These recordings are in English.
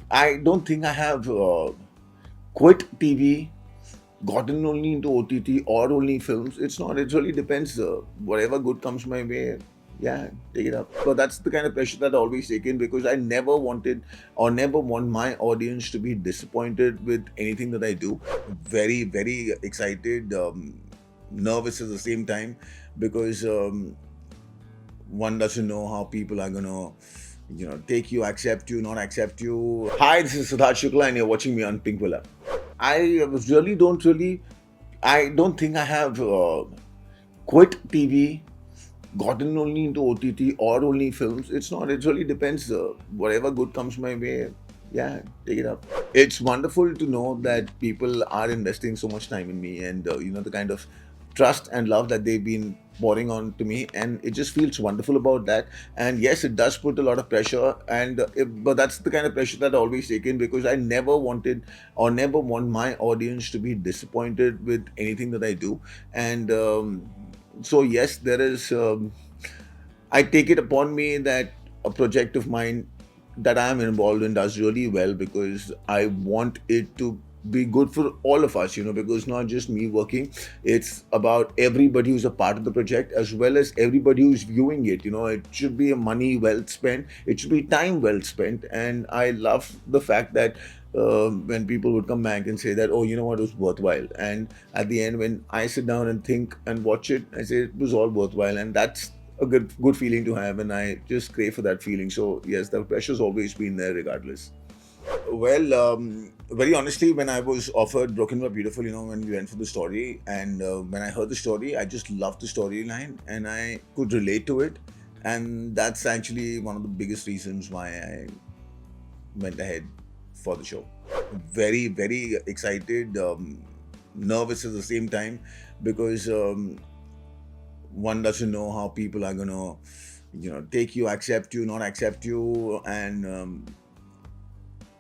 I don't think I have quit TV, gotten only into OTT or only films. It's not. It really depends. Whatever good comes my way, yeah, take it up. But that's the kind of pressure that I always taken because I never wanted or never want my audience to be disappointed with anything that I do. Very, very excited, nervous at the same time because one doesn't know how people are gonna take you, accept you, not accept you. Hi, this is Siddharth Shukla, and you're watching me on Pink Villa. I don't think I have quit TV, gotten only into OTT or only films. It's not. It really depends. Whatever good comes my way, yeah, take it up. It's wonderful to know that people are investing so much time in me, and the kind of trust and love that they've been pouring on to me, and it just feels wonderful about that. And yes, it does put a lot of pressure, and but that's the kind of pressure that I always taken because I never wanted or never want my audience to be disappointed with anything that I do, and so yes, there is. I take it upon me that a project of mine that I am involved in does really well because I want it to be good for all of us, because not just me working, it's about everybody who's a part of the project as well as everybody who's viewing it. It should be a money well spent, it should be time well spent, and I love the fact that when people would come back and say that, oh, you know what, it was worthwhile. And at the end, when I sit down and think and watch it, I say it was all worthwhile, and that's a good feeling to have, and I just crave for that feeling. So yes, the pressure's always been there regardless. Well, very honestly, when I was offered Broken but Beautiful, when we went for the story, and when I heard the story, I just loved the storyline and I could relate to it. And that's actually one of the biggest reasons why I went ahead for the show. Very, very excited, nervous at the same time because one doesn't know how people are gonna take you, accept you, not accept you, and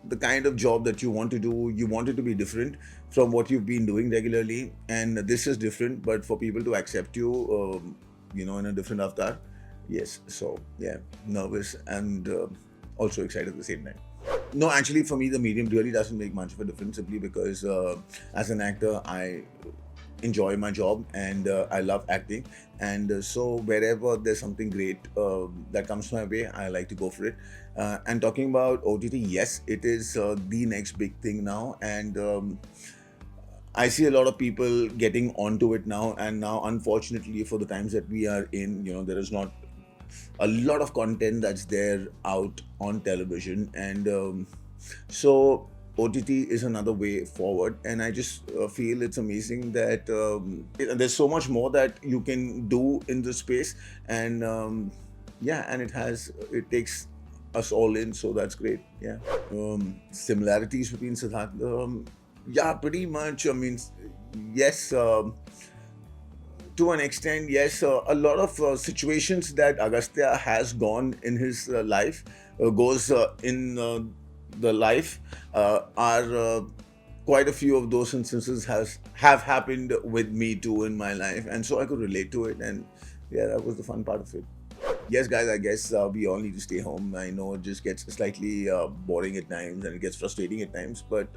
the kind of job that you want to do, you want it to be different from what you've been doing regularly, and this is different, but for people to accept you in a different avatar. Yes, so yeah, nervous and also excited at the same time. No, actually, for me, the medium really doesn't make much of a difference simply because as an actor, I enjoy my job and I love acting. And so, wherever there's something great that comes my way, I like to go for it. And talking about OTT, yes, it is the next big thing now. And I see a lot of people getting onto it now. And now, unfortunately, for the times that we are in, there is not a lot of content that's there out on television, and so OTT is another way forward, and I just feel it's amazing that there's so much more that you can do in this space, and yeah, and it takes us all in, so that's great. Yeah. Similarities between Siddharth, yeah, pretty much. I mean, yes. To an extent, yes, a lot of situations that Agastya has gone in his life, goes in the life, are quite a few of those instances have happened with me too in my life, and so I could relate to it, and yeah, that was the fun part of it. Yes, guys, I guess we all need to stay home. I know it just gets slightly boring at times and it gets frustrating at times, but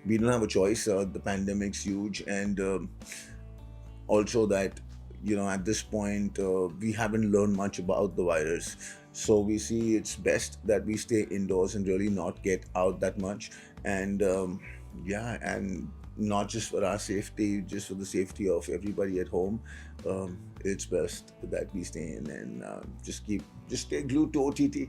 we don't have a choice. The pandemic's huge, and also that at this point we haven't learned much about the virus, so we see it's best that we stay indoors and really not get out that much, and yeah, and not just for our safety, just for the safety of everybody at home. It's best that we stay in and just stay glued to OTT.